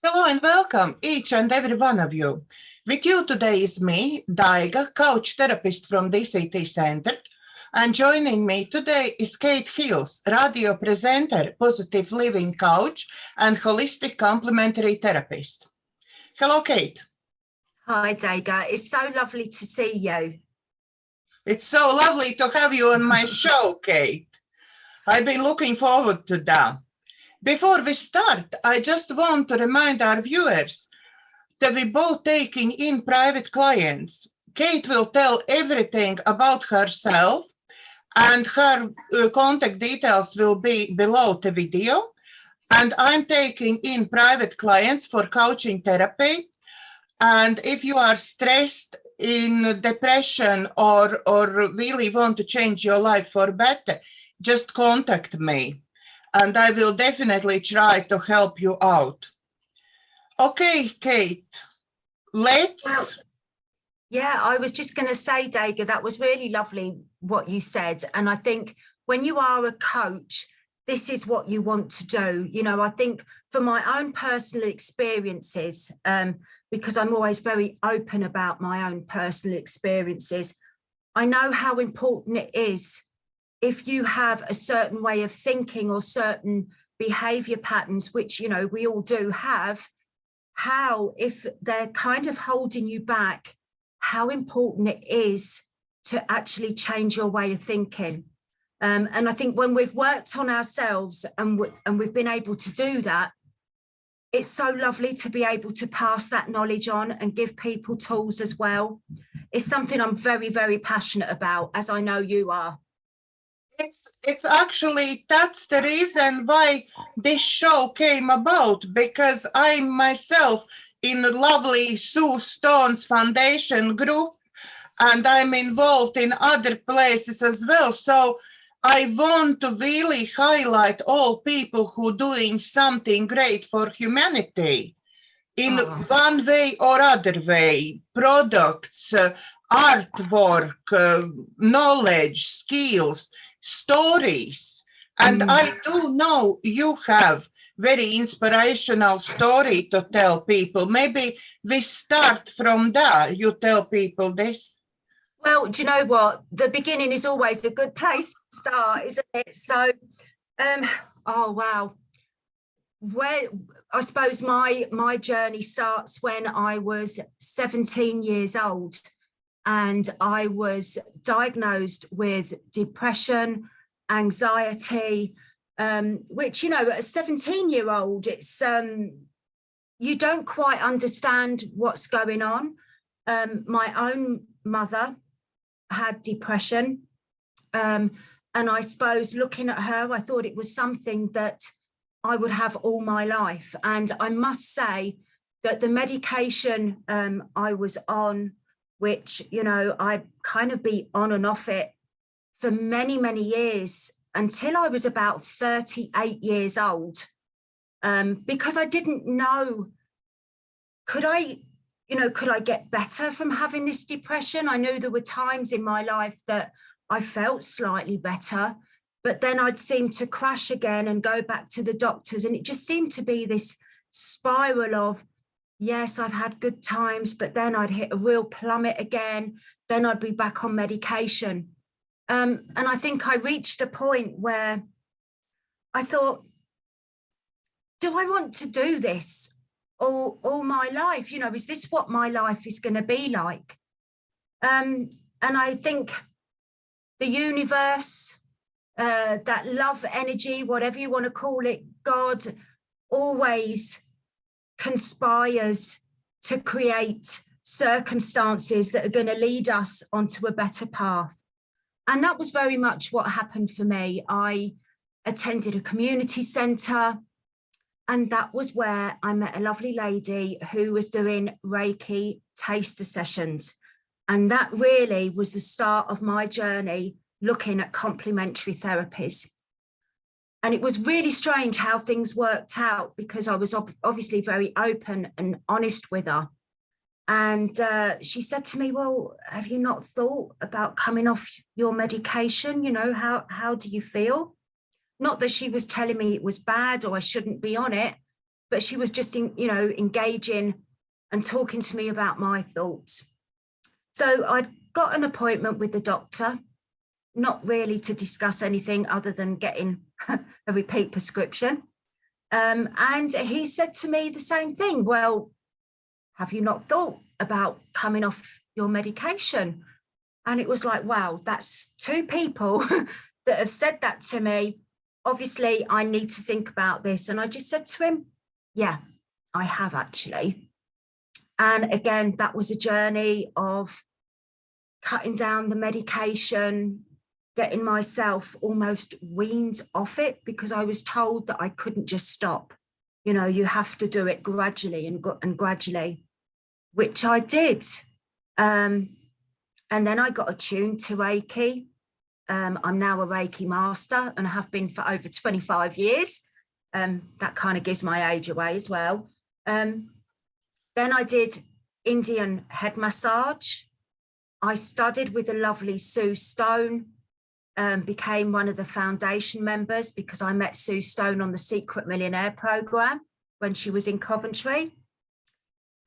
Hello and welcome, each and every one of you. With you today is me, Daiga, coach therapist from DCTcentre, and joining me today is Kate Hills, radio presenter, positive living coach, and holistic complementary therapist. Hello, Kate. Hi, Daiga. It's so lovely to see you. It's so lovely to have you on my show, Kate. I've been looking forward to that. Before we start, I just want to remind our viewers that we're both taking in private clients. Kate will tell everything about herself, and her contact details will be below the video. And I'm taking in private clients for coaching therapy. And if you are stressed, in depression, or really want to change your life for better, just contact me and I will definitely try to help you out. Okay, Kate, let's. Yeah, I was just going to say, Daiga, that was really lovely what you said. And I think when you are a coach, this is what you want to do. You know, I think for my own personal experiences, because I'm always very open about my own personal experiences, I know how important it is if you have a certain way of thinking or certain behavior patterns, which, you know, we all do have, how, if they're kind of holding you back, how important it is to actually change your way of thinking. And I think when we've worked on ourselves and we've been able to do that, it's so lovely to be able to pass that knowledge on and give people tools as well. It's something I'm very, very passionate about, as I know you are. It's actually, that's the reason why this show came about, because I myself in a lovely Sue Stone's foundation group, and I'm involved in other places as well. So I want to really highlight all people who are doing something great for humanity in one way or other way, products, artwork, knowledge, skills, stories. And I do know you have very inspirational story to tell people. Maybe we start from that. You tell people this. Well, do you know what? The beginning is always a good place to start, isn't it? So, oh, wow. Where I suppose my journey starts when I was 17 years old, and I was diagnosed with depression, anxiety, which, you know, at a 17-year-old, it's you don't quite understand what's going on. My own mother had depression, and I suppose looking at her, I thought it was something that I would have all my life. And I must say that the medication I was on, which, you know, I kind of be on and off it for many, many years until I was about 38 years old, because I didn't know, could I get better from having this depression? I knew there were times in my life that I felt slightly better, but then I'd seem to crash again and go back to the doctors. And it just seemed to be this spiral of, yes, I've had good times, but then I'd hit a real plummet again. Then I'd be back on medication. And I think I reached a point where I thought, do I want to do this all my life? You know, is this what my life is going to be like? And I think the universe, that love energy, whatever you want to call it, God always conspires to create circumstances that are going to lead us onto a better path. And that was very much what happened for me. I attended a community centre, and that was where I met a lovely lady who was doing Reiki taster sessions. And that really was the start of my journey looking at complementary therapies. And it was really strange how things worked out, because I was obviously very open and honest with her. And she said to me, well, have you not thought about coming off your medication? You know, how do you feel? Not that she was telling me it was bad or I shouldn't be on it, but she was just, engaging and talking to me about my thoughts. So I got an appointment with the doctor, not really to discuss anything other than getting a repeat prescription. And he said to me the same thing. Well, have you not thought about coming off your medication? And it was like, wow, that's two people that have said that to me. Obviously, I need to think about this. And I just said to him, yeah, I have actually. And again, that was a journey of cutting down the medication, getting myself almost weaned off it, because I was told that I couldn't just stop. You have to do it gradually and gradually, which I did. And then I got attuned to Reiki. I'm now a Reiki master and I have been for over 25 years. That kind of gives my age away as well. Then I did Indian head massage. I studied with the lovely Sue Stone, became one of the foundation members because I met Sue Stone on the Secret Millionaire program when she was in Coventry,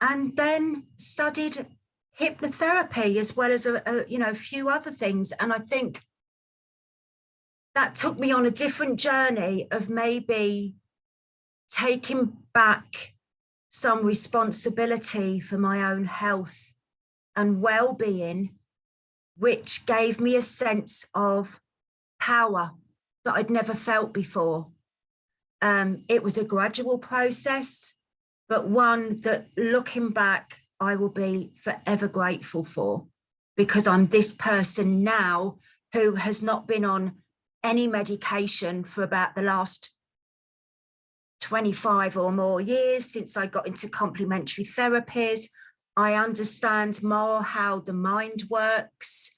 and then studied hypnotherapy as well as a few other things. And I think that took me on a different journey of maybe taking back some responsibility for my own health and well-being, which gave me a sense of power that I'd never felt before. It was a gradual process, but one that, looking back, I will be forever grateful for, because I'm this person now who has not been on any medication for about the last 25 or more years since I got into complementary therapies. I understand more how the mind works.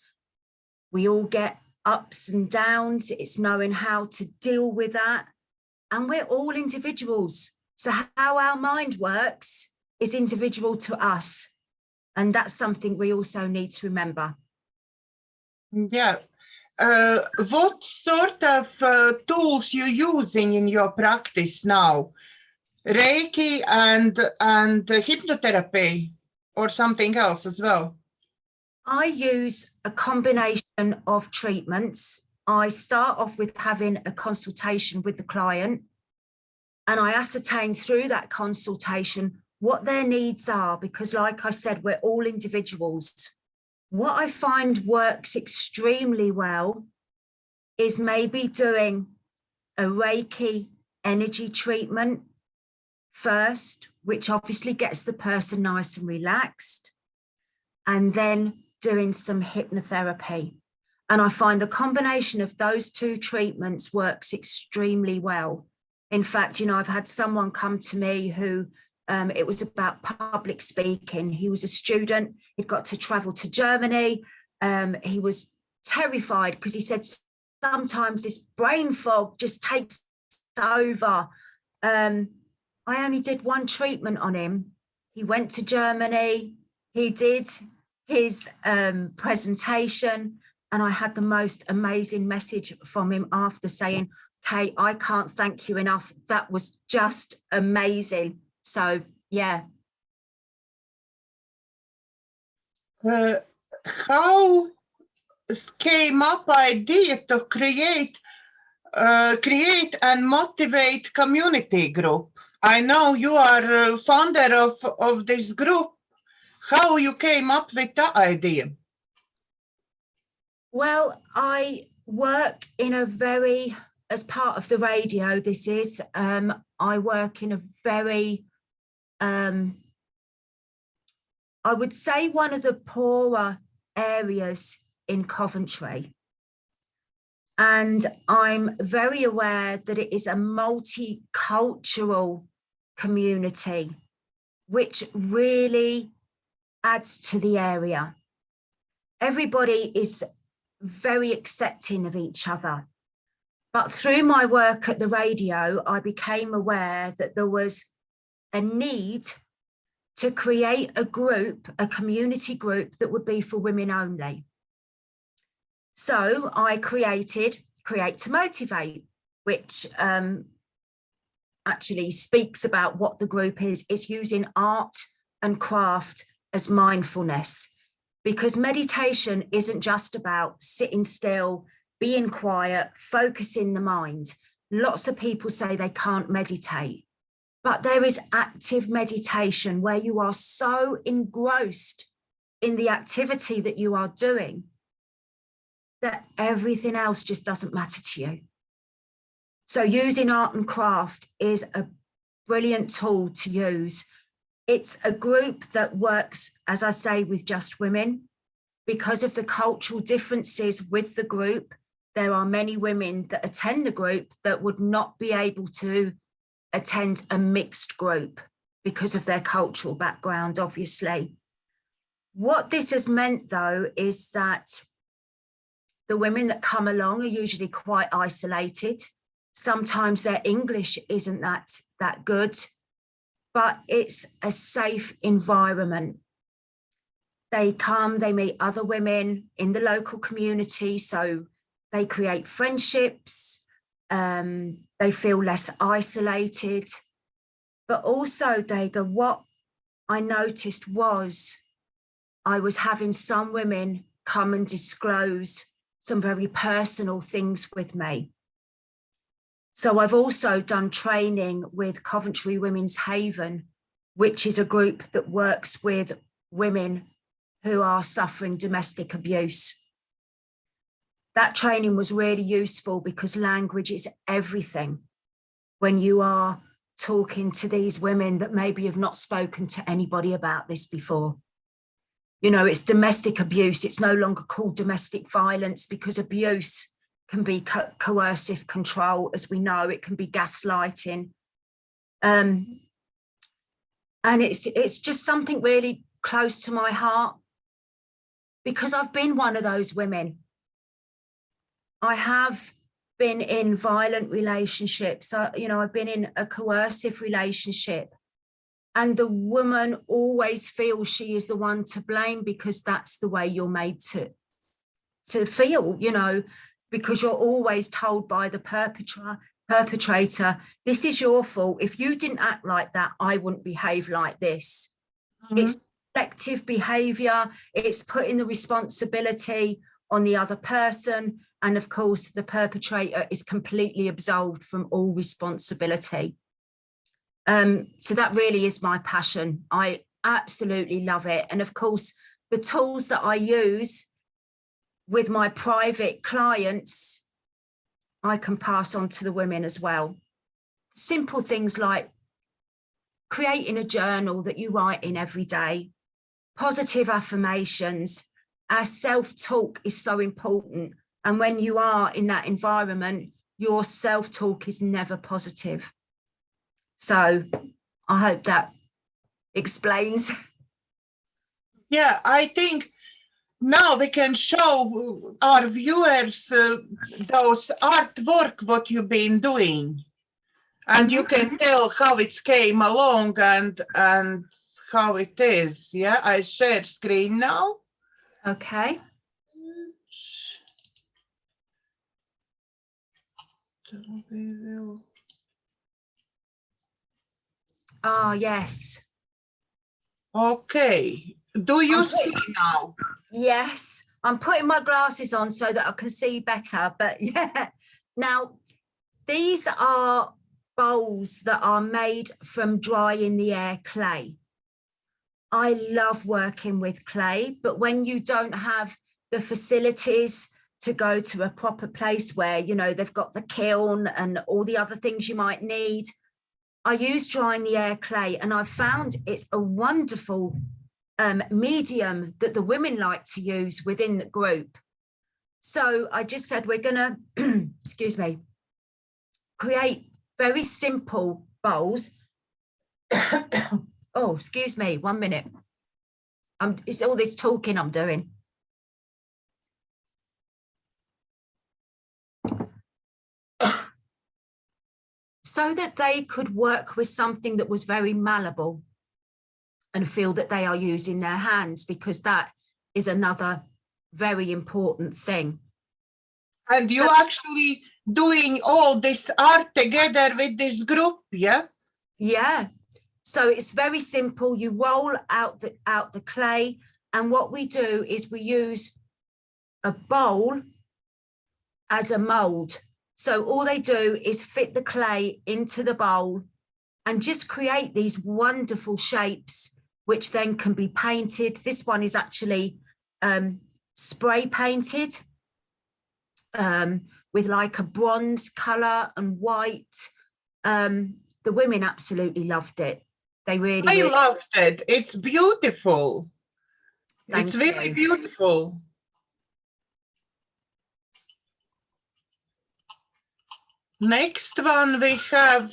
We all get ups and downs. It's knowing how to deal with that. And we're all individuals. So how our mind works is individual to us. And that's something we also need to remember. Yeah. What sort of tools you using in your practice now? Reiki and hypnotherapy, or something else as well? I use a combination of treatments. I start off with having a consultation with the client, and I ascertain through that consultation what their needs are, because like I said, we're all individuals. What I find works extremely well is maybe doing a Reiki energy treatment first, which obviously gets the person nice and relaxed, and then doing some hypnotherapy. And I find the combination of those two treatments works extremely well. In fact, I've had someone come to me who it was about public speaking. He was a student. He'd got to travel to Germany. He was terrified because he said sometimes this brain fog just takes over. I only did one treatment on him. He went to Germany. He did his presentation, and I had the most amazing message from him after saying, Kate, I can't thank you enough. That was just amazing. So, yeah. How came up idea to create and motivate community group? I know you are founder of this group. How you came up with that idea? Well, I work in as part of the radio, this is, I work in a very, I would say one of the poorer areas in Coventry. And I'm very aware that it is a multicultural community, which really adds to the area. Everybody is very accepting of each other. But through my work at the radio, I became aware that there was a need to create a group, a community group that would be for women only. So I created Create to Motivate, which actually speaks about what the group is. It's using art and craft as mindfulness, because meditation isn't just about sitting still, being quiet, focusing the mind. Lots of people say they can't meditate, but there is active meditation where you are so engrossed in the activity that you are doing that everything else just doesn't matter to you. So using art and craft is a brilliant tool to use. It's a group that works, as I say, with just women. Because of the cultural differences with the group, there are many women that attend the group that would not be able to attend a mixed group because of their cultural background, obviously. What this has meant, though, is that the women that come along are usually quite isolated. Sometimes their English isn't that good, but it's a safe environment. They come, they meet other women in the local community, so they create friendships, they feel less isolated. But also, Daiga, what I noticed was I was having some women come and disclose some very personal things with me. So I've also done training with Coventry Women's Haven, which is a group that works with women who are suffering domestic abuse. That training was really useful because language is everything when you are talking to these women that maybe have not spoken to anybody about this before. You know, it's domestic abuse. It's no longer called domestic violence because abuse can be coercive control, as we know. It can be gaslighting. And it's just something really close to my heart because I've been one of those women. I have been in violent relationships. I've been in a coercive relationship, and the woman always feels she is the one to blame because that's the way you're made to feel, because you're always told by the perpetrator, this is your fault. If you didn't act like that, I wouldn't behave like this. Mm-hmm. It's selective behavior. It's putting the responsibility on the other person. And of course, the perpetrator is completely absolved from all responsibility. So that really is my passion. I absolutely love it. And of course, the tools that I use with my private clients, I can pass on to the women as well. Simple things like creating a journal that you write in every day, positive affirmations. Our self-talk is so important. And when you are in that environment, your self-talk is never positive. So I hope that explains. Yeah, I think now we can show our viewers those artwork, what you've been doing. And you can tell how it came along and how it is. Yeah, I share screen now. Okay. So we will... Oh, yes. Okay. Do you see now? Yes. I'm putting my glasses on so that I can see better. But yeah. Now, these are bowls that are made from dry in the air clay. I love working with clay, but when you don't have the facilities to go to a proper place where, they've got the kiln and all the other things you might need, I use dry in the air clay, and I've found it's a wonderful medium that the women like to use within the group. So I just said we're going to, excuse me, create very simple bowls. Oh, excuse me, 1 minute. It's all this talking I'm doing. So that they could work with something that was very malleable and feel that they are using their hands, because that is another very important thing. And you actually doing all this art together with this group, yeah? Yeah. So it's very simple. You roll out the clay, and what we do is we use a bowl as a mold. So all they do is fit the clay into the bowl and just create these wonderful shapes, which then can be painted. This one is actually spray painted with like a bronze color and white. The women absolutely loved it. They really loved it. It's beautiful. It's really beautiful. Next one we have.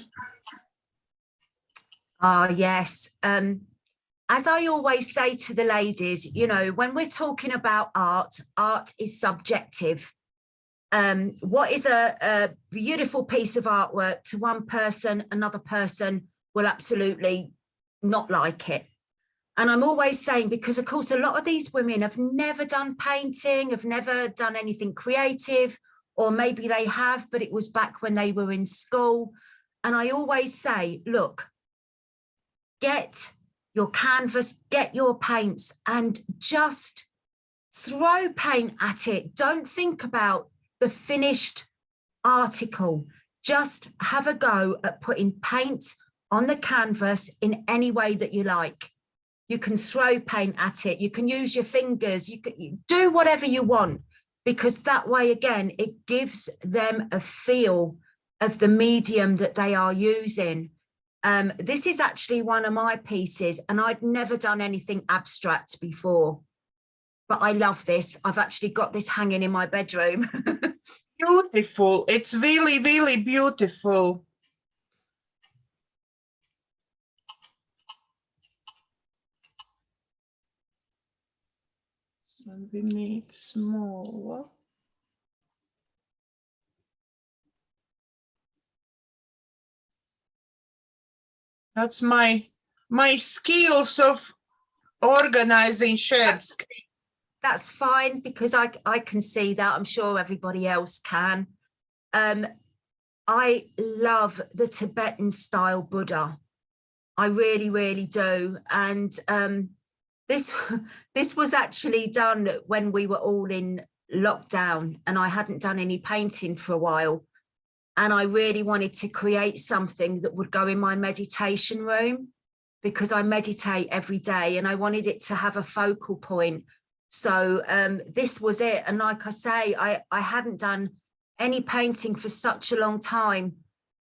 Yes. As I always say to the ladies, you know, when we're talking about art, art is subjective. What is a beautiful piece of artwork to one person, another person will absolutely not like it. And I'm always saying, because of course, a lot of these women have never done painting, have never done anything creative, or maybe they have, but it was back when they were in school. And I always say, look, get your canvas, get your paints, and just throw paint at it. Don't think about the finished article. Just have a go at putting paint on the canvas in any way that you like. You can throw paint at it. You can use your fingers. You do whatever you want, because that way, again, it gives them a feel of the medium that they are using. This is actually one of my pieces, and I'd never done anything abstract before, but I love this. I've actually got this hanging in my bedroom. Beautiful. It's really, really beautiful. So we need smaller. That's my skills of organizing shared screen. That's fine, because I can see that. I'm sure everybody else can. I love the Tibetan style Buddha. I really, really do. And this was actually done when we were all in lockdown, and I hadn't done any painting for a while. And I really wanted to create something that would go in my meditation room, because I meditate every day, and I wanted it to have a focal point. So this was it. And like I say, I hadn't done any painting for such a long time,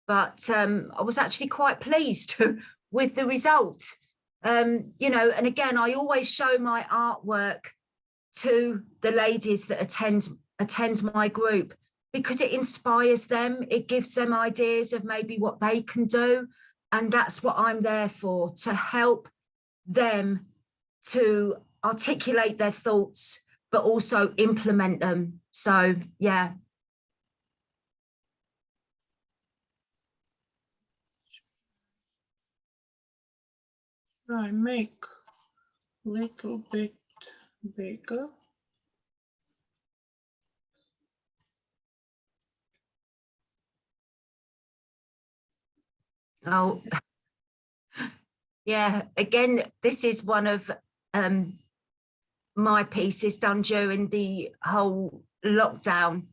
but I was actually quite pleased with the result. You know, and again, I always show my artwork to the ladies that attend my group, because it inspires them. It gives them ideas of maybe what they can do. And that's what I'm there for, to help them to articulate their thoughts, but also implement them. So, yeah. I make a little bit bigger. Oh, yeah. Again, this is one of my pieces done during the whole lockdown.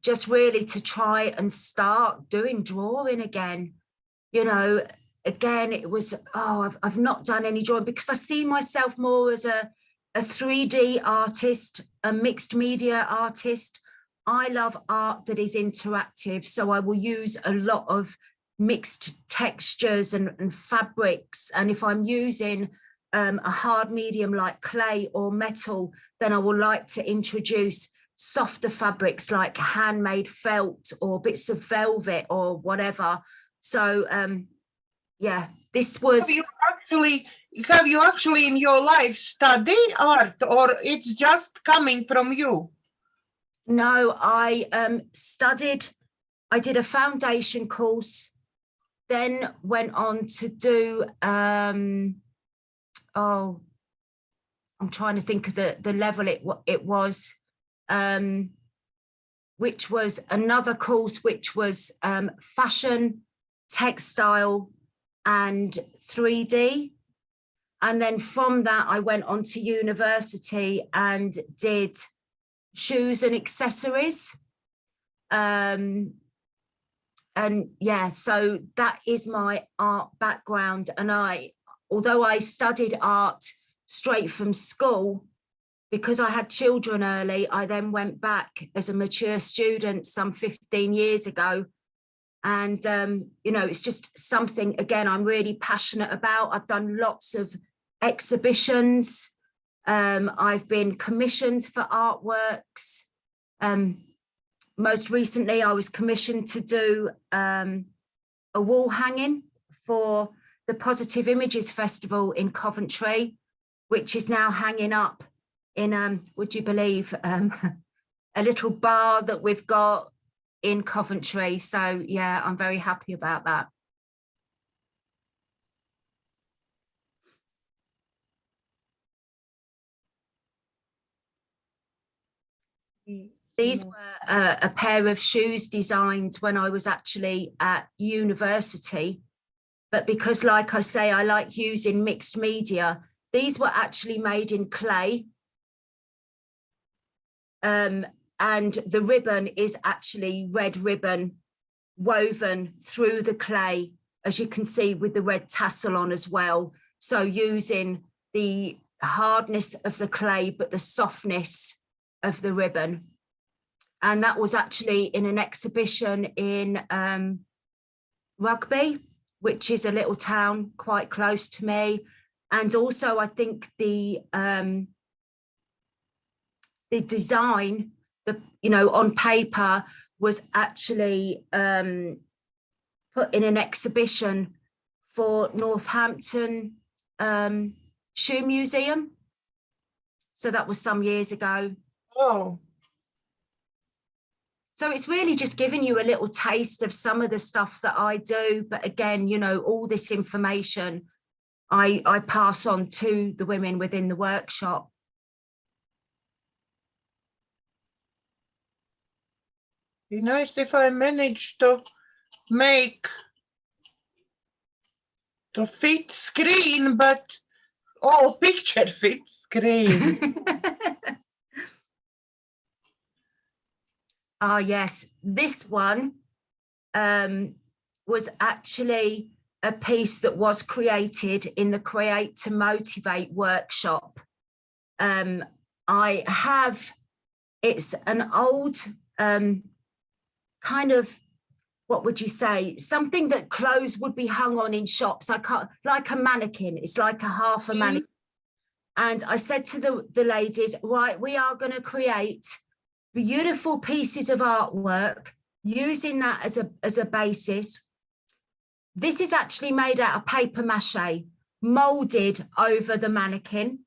Just really to try and start doing drawing again. You know, again, it was, I've not done any drawing, because I see myself more as a 3D artist, a mixed media artist. I love art that is interactive, so I will use a lot of mixed textures and fabrics. And if I'm using a hard medium like clay or metal, then I will like to introduce softer fabrics like handmade felt or bits of velvet or whatever. So yeah, this was. Have you actually in your life study art, or it's just coming from you? No, I studied. I did a foundation course, then went on to do. I'm trying to think of the level it was. which was another course, which was fashion, textile, and 3D. And then from that, I went on to university and did shoes and accessories. And yeah, so that is my art background. And although I studied art straight from school, because I had children early, I then went back as a mature student some 15 years ago. And, you know, it's just something, again, I'm really passionate about. I've done lots of exhibitions. I've been commissioned for artworks. Most recently, I was commissioned to do a wall hanging for the Positive Images Festival in Coventry, which is now hanging up in, would you believe, a little bar that we've got in Coventry. So yeah, I'm very happy about that. These were a pair of shoes designed when I was actually at university. But because, like I say, I like using mixed media, these were actually made in clay. And the ribbon is actually red ribbon woven through the clay, as you can see, with the red tassel on as well. So using the hardness of the clay, but the softness of the ribbon. And that was actually in an exhibition in Rugby, which is a little town quite close to me. And also, I think the design, you know, on paper was actually put in an exhibition for Northampton Shoe Museum. So that was some years ago. Oh. So it's really just giving you a little taste of some of the stuff that I do. But again, you know, all this information I pass on to the women within the workshop. Be nice if I manage to make to fit screen, but all picture fit screen. Ah, yes, this one was actually a piece that was created in the Create to Motivate workshop. I have, it's an old kind of, what would you say, something that clothes would be hung on in shops. I can't, like a mannequin, it's like a half a mannequin. And I said to the ladies, right, we are going to create beautiful pieces of artwork using that as a basis. This is actually made out of paper mache, molded over the mannequin,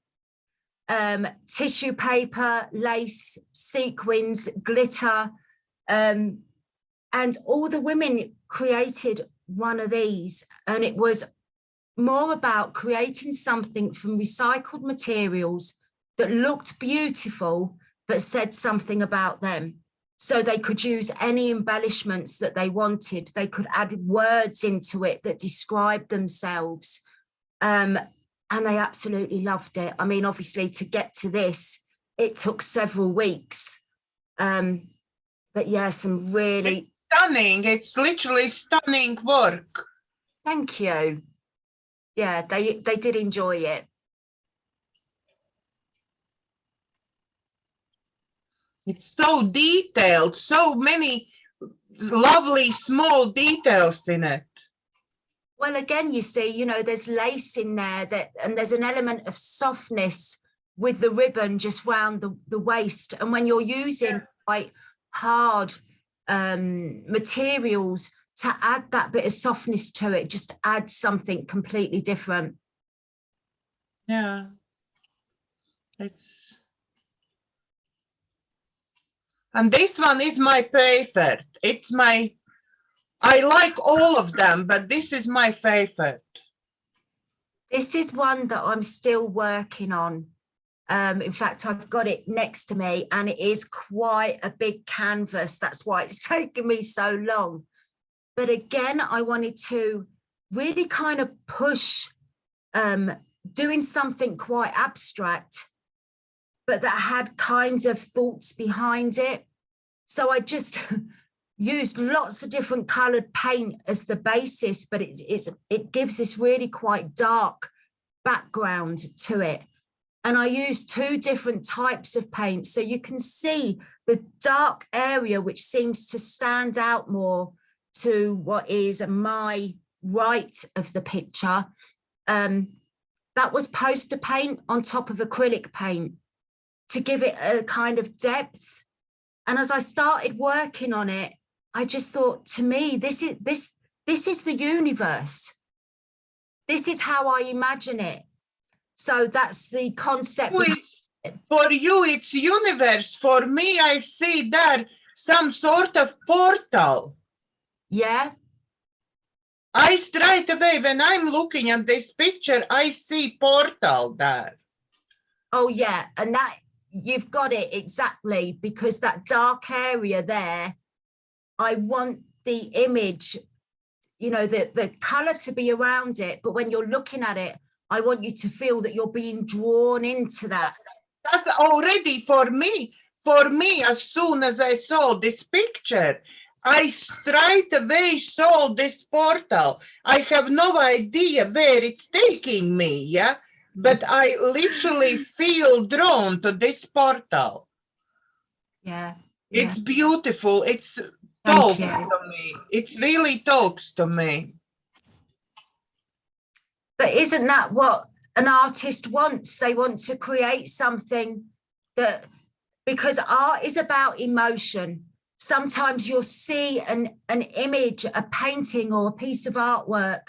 tissue paper, lace, sequins, glitter, and all the women created one of these, and it was more about creating something from recycled materials that looked beautiful but said something about them. So they could use any embellishments that they wanted. They could add words into it that described themselves. And they absolutely loved it. I mean, obviously, to get to this, it took several weeks. But yeah, some really... It's stunning. It's literally stunning work. Thank you. Yeah, they did enjoy it. It's so detailed, so many lovely small details in it. Well, again, you see, you know, there's lace in there and there's an element of softness with the ribbon just round the waist. And when you're using quite hard materials to add that bit of softness to it, just adds something completely different. Yeah, it's... And this one is my favorite. It's my, I like all of them, but this is my favorite. This is one that I'm still working on. In fact, I've got it next to me and it is quite a big canvas. That's why it's taken me so long. But again, I wanted to really kind of push doing something quite abstract, but that had kind of thoughts behind it. So I just used lots of different colored paint as the basis, but it gives this really quite dark background to it. And I used 2 different types of paint. So you can see the dark area, which seems to stand out more to what is my right of the picture. That was poster paint on top of acrylic paint to give it a kind of depth. And as I started working on it, I just thought, to me, this is the universe. This is how I imagine it. So that's the concept. For you, it's universe. For me, I see there some sort of portal. Yeah. I straight away, when I'm looking at this picture, I see portal there. Oh, yeah. And that, you've got it exactly, because that dark area there, I want the image, you know, the color to be around it. But when you're looking at it, I want you to feel that you're being drawn into that. That's already for me. For me, as soon as I saw this picture, I straight away saw this portal. I have no idea where it's taking me, yeah? But I literally feel drawn to this portal. Yeah. It's beautiful. It's Thank talks you. to me. It really talks to me. But isn't that what an artist wants? They want to create something that, because art is about emotion. Sometimes you'll see an image, a painting or a piece of artwork.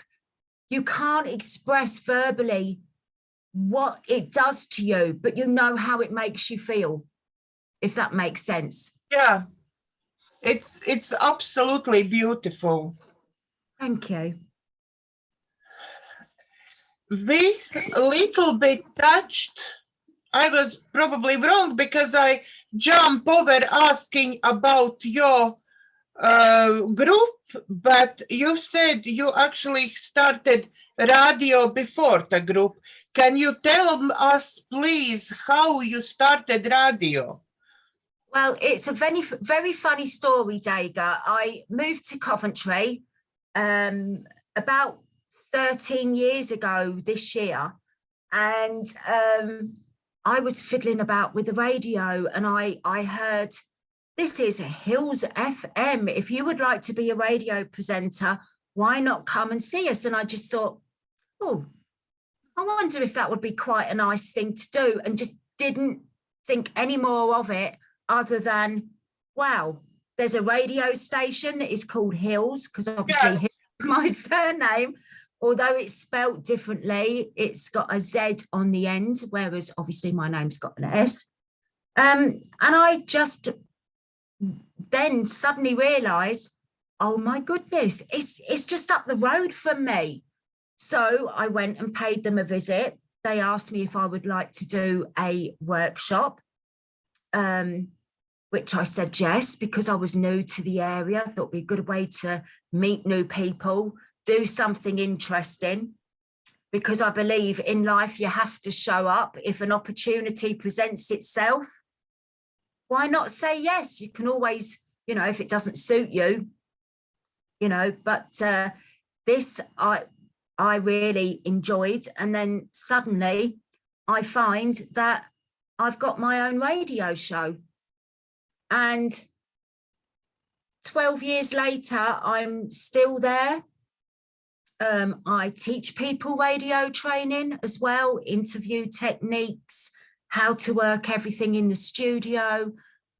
You can't express verbally what it does to you, but you know how it makes you feel, if that makes sense. Yeah, it's absolutely beautiful. Thank you. We a little bit touched. I was probably wrong because I jumped over asking about your group, but you said you actually started radio before the group. Can you tell us, please, how you started radio? Well, it's a very, very funny story, Daiga. I moved to Coventry about 13 years ago this year, and I was fiddling about with the radio, and I heard, this is Hills FM. If you would like to be a radio presenter, why not come and see us? And I just thought, oh, I wonder if that would be quite a nice thing to do, and just didn't think any more of it other than, wow, there's a radio station that is called Hills, because obviously Hills is my surname. Although it's spelt differently, it's got a Z on the end, whereas obviously my name's got an S. And I just then suddenly realised, oh my goodness, it's just up the road from me. So I went and paid them a visit. They asked me if I would like to do a workshop, which I said yes, because I was new to the area. I thought it'd be a good way to meet new people, do something interesting, because I believe in life you have to show up. If an opportunity presents itself, why not say yes? You can always, you know, if it doesn't suit you, you know, but this I really enjoyed. And then suddenly I find that I've got my own radio show. And 12 years later, I'm still there. I teach people radio training as well, interview techniques, how to work everything in the studio.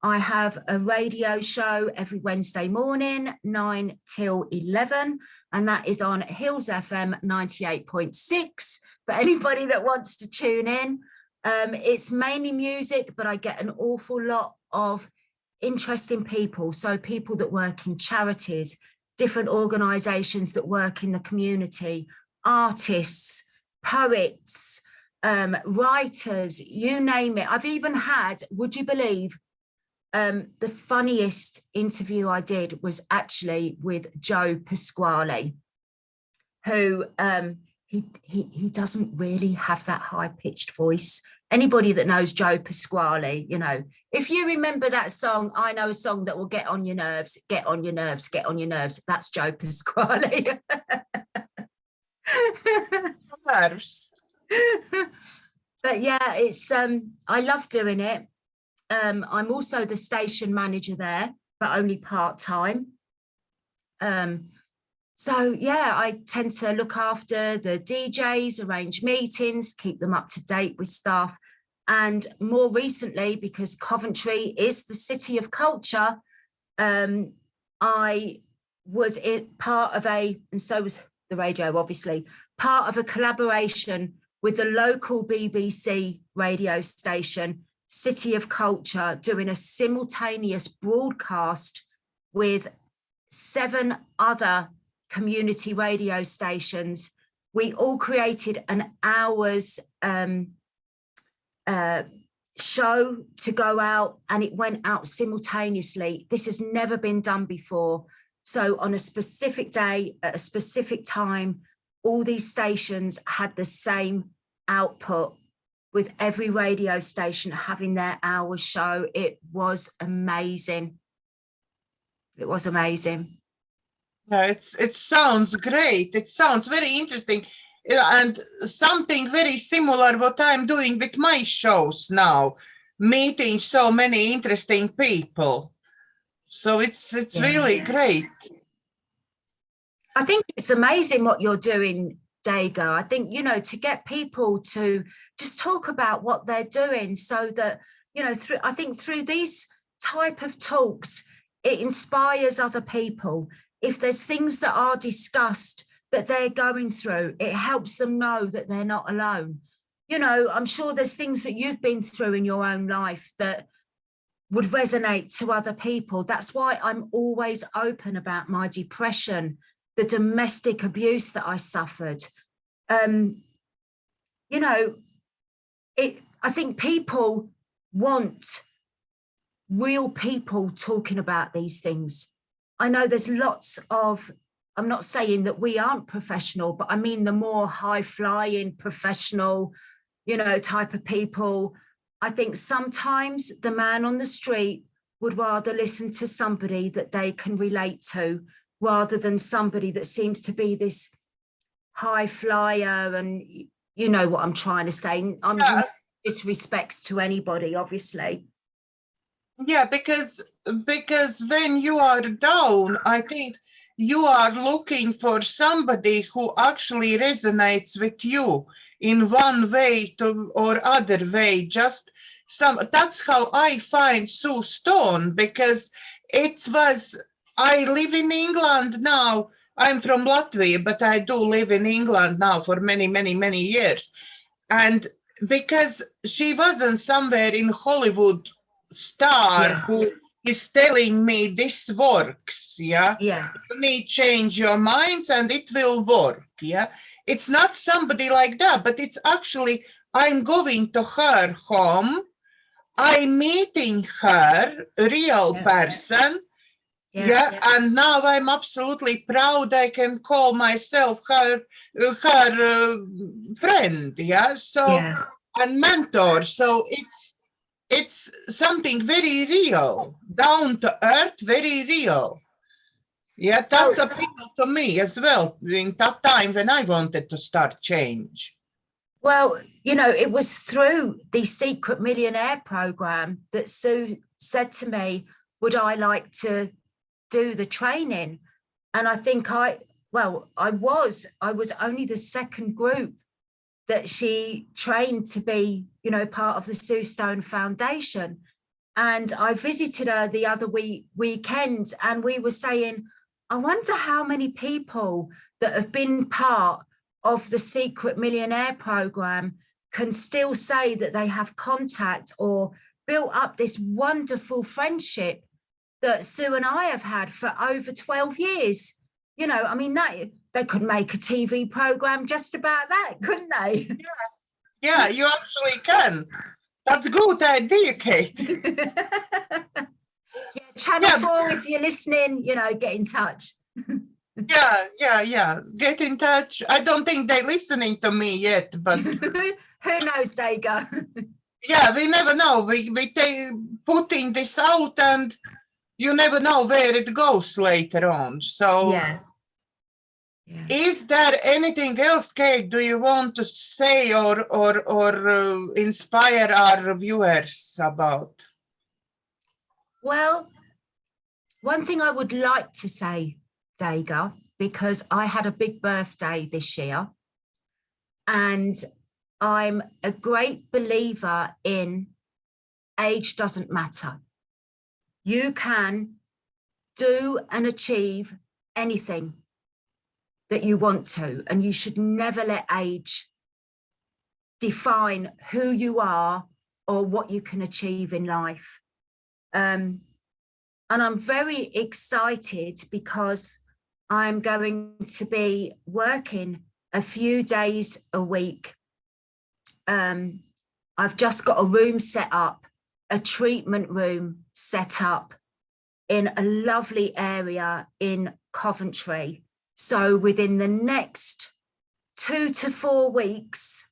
I have a radio show every Wednesday morning, 9 till 11, and that is on Hills FM 98.6 for anybody that wants to tune in. It's mainly music, but I get an awful lot of interesting people. So people that work in charities, different organisations that work in the community, artists, poets, writers, you name it. I've even had, would you believe, the funniest interview I did was actually with Joe Pasquale, who he doesn't really have that high-pitched voice. Anybody that knows Joe Pasquale, you know, if you remember that song, I know a song that will get on your nerves, get on your nerves, get on your nerves. That's Joe Pasquale. But yeah, it's I love doing it. I'm also the station manager there, but only part-time. So yeah, I tend to look after the DJs, arrange meetings, keep them up to date with staff. And more recently, because Coventry is the city of culture, I was part of and so was the radio, obviously, part of a collaboration with the local BBC radio station, City of Culture, doing a simultaneous broadcast with 7 other community radio stations. We all created an hour's show to go out, and it went out simultaneously. This has never been done before. So on a specific day, at a specific time, all these stations had the same output, with every radio station having their hour show. It was amazing. It was amazing. Yeah, it sounds great. It sounds very interesting, and something very similar what I'm doing with my shows now, meeting so many interesting people. So it's really great. I think it's amazing what you're doing, Daiga. I think, you know, to get people to just talk about what they're doing, so that, you know, I think through these type of talks, it inspires other people. If there's things that are discussed that they're going through, it helps them know that they're not alone. You know, I'm sure there's things that you've been through in your own life that would resonate to other people. That's why I'm always open about my depression, the domestic abuse that I suffered. You know, I think people want real people talking about these things. I know there's lots of, I'm not saying that we aren't professional, but I mean the more high-flying professional, you know, type of people. I think sometimes the man on the street would rather listen to somebody that they can relate to, rather than somebody that seems to be this high flyer. And you know what I'm trying to say. I'm not disrespects to anybody, obviously. Yeah, because when you are down, I think you are looking for somebody who actually resonates with you in one way or other way. Just that's how I find Sue Stone, because I live in England now. I'm from Latvia, but I do live in England now for many, many, many years. And because she wasn't somewhere in Hollywood star who is telling me this works, you need change your minds and it will work. It's not somebody like that, but it's actually, I'm going to her home, I'm meeting her, a real person, and now I'm absolutely proud I can call myself her friend, and mentor. So it's something very real, down to earth, very real. Yeah, that's appeal to me as well in that time when I wanted to start change. Well, you know, it was through the Secret Millionaire program that Sue said to me, would I like to do the training? And I think I was only the second group that she trained to be, you know, part of the Sue Stone Foundation. And I visited her the other weekend, and we were saying, I wonder how many people that have been part of the Secret Millionaire program can still say that they have contact or built up this wonderful friendship that Sue and I have had for over 12 years. You know, I mean, they could make a TV program just about that, couldn't they? Yeah, you actually can. That's a good idea, Kate. Yeah, Channel 4, if you're listening, get in touch. Yeah. Get in touch. I don't think they're listening to me yet, but who knows, Daiga? yeah, we never know. We putting this out, and you never know where it goes later on. So, Yeah. is there anything else, Kate? Do you want to say or inspire our viewers about? Well, one thing I would like to say, Daiga, because I had a big birthday this year, and I'm a great believer in age doesn't matter. You can do and achieve anything that you want to, and you should never let age define who you are or what you can achieve in life. And I'm very excited because I'm going to be working a few days a week. I've just got a room set up, a treatment room set up in a lovely area in Coventry. So within the next 2 to 4 weeks,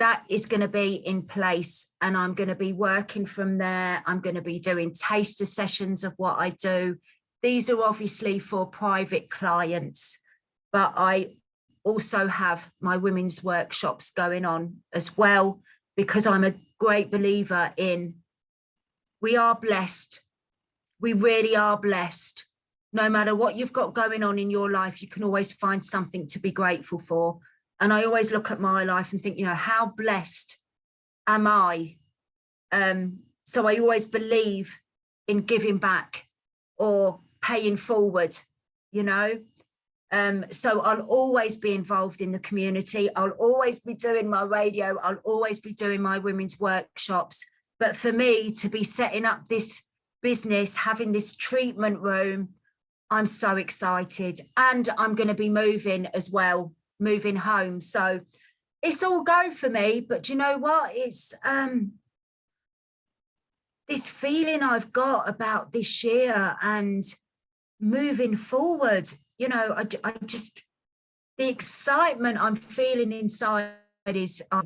that is going to be in place, and I'm going to be working from there. I'm going to be doing taster sessions of what I do. These are obviously for private clients, but I also have my women's workshops going on as well, because I'm a great believer in we are blessed. We really are blessed. No matter what you've got going on in your life, you can always find something to be grateful for. And I always look at my life and think, how blessed am I? So I always believe in giving back or paying forward, So I'll always be involved in the community. I'll always be doing my radio. I'll always be doing my women's workshops. But for me to be setting up this business, having this treatment room, I'm so excited. And I'm going to be moving as well, moving home. So it's all go for me. But you know what? It's this feeling I've got about this year and moving forward. I just, the excitement I'm feeling inside is, I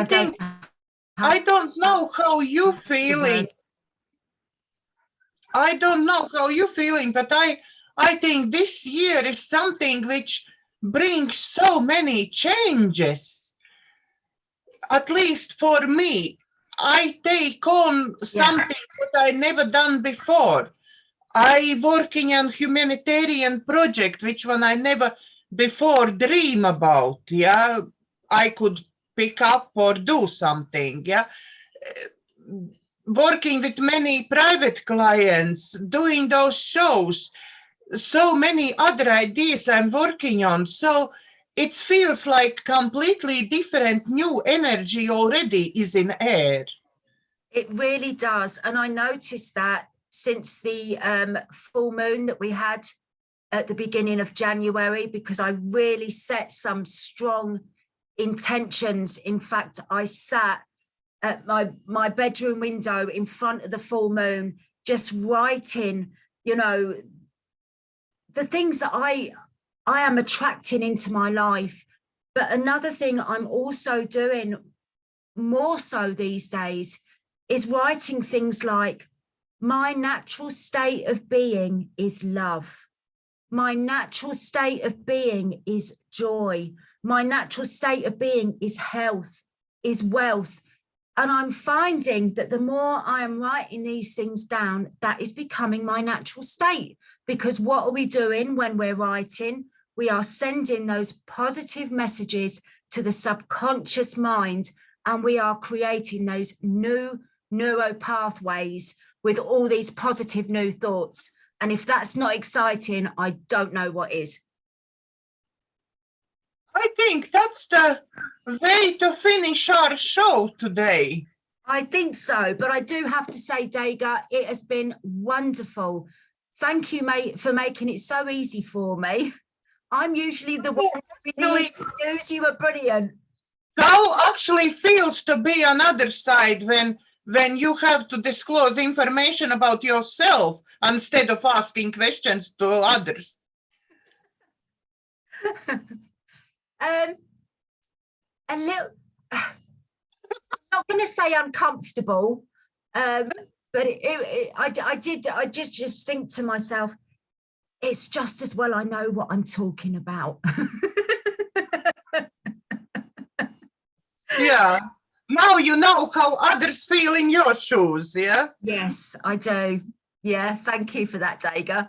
don't know how you feeling. I don't know how you feeling, but I think this year is something which brings so many changes. At least for me, I take on something that I never done before. I working on humanitarian project, which one I never before dream about. Yeah, I could pick up or do something. Yeah, working with many private clients, doing those shows, so many other ideas I'm working on. So it feels like completely different new energy already is in air. It really does. And I noticed that since the full moon that we had at the beginning of January, because I really set some strong intentions. In fact, I sat at my bedroom window in front of the full moon, just writing, the things that I am attracting into my life. But another thing I'm also doing more so these days is writing things like, my natural state of being is love. My natural state of being is joy. My natural state of being is health, is wealth. And I'm finding that the more I am writing these things down, that is becoming my natural state. Because what are we doing when we're writing? We are sending those positive messages to the subconscious mind, and we are creating those new neuro pathways with all these positive new thoughts. And if that's not exciting, I don't know what is. I think that's the way to finish our show today. I think so, but I do have to say, Daiga, it has been wonderful. Thank you, mate, for making it so easy for me. I'm usually the one doing the interviews. You were brilliant. How actually feels to be on other side when you have to disclose information about yourself instead of asking questions to others? A little, I'm not going to say uncomfortable, but I did just think to myself, it's just as well I know what I'm talking about. Yeah. Now you know how others feel in your shoes, yeah? Yes, I do. Yeah, thank you for that, Daiga.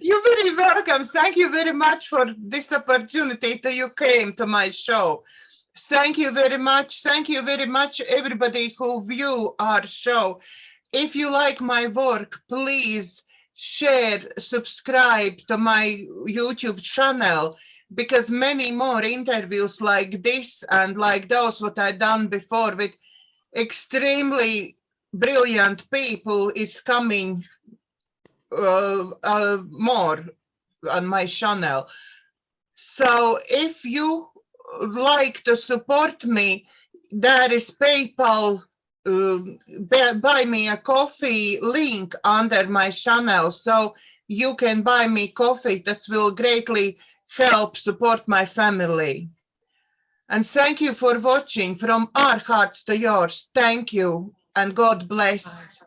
You're very welcome. Thank you very much for this opportunity that you came to my show. Thank you very much. Thank you very much, everybody who view our show. If you like my work, please share, subscribe to my YouTube channel, because many more interviews like this and like those what I done before with extremely brilliant people is coming more on my channel. So if you like to support me, there is PayPal, buy me a coffee link under my channel, so you can buy me coffee. This will greatly help support my family. And thank you for watching. From our hearts to yours. Thank you and God bless.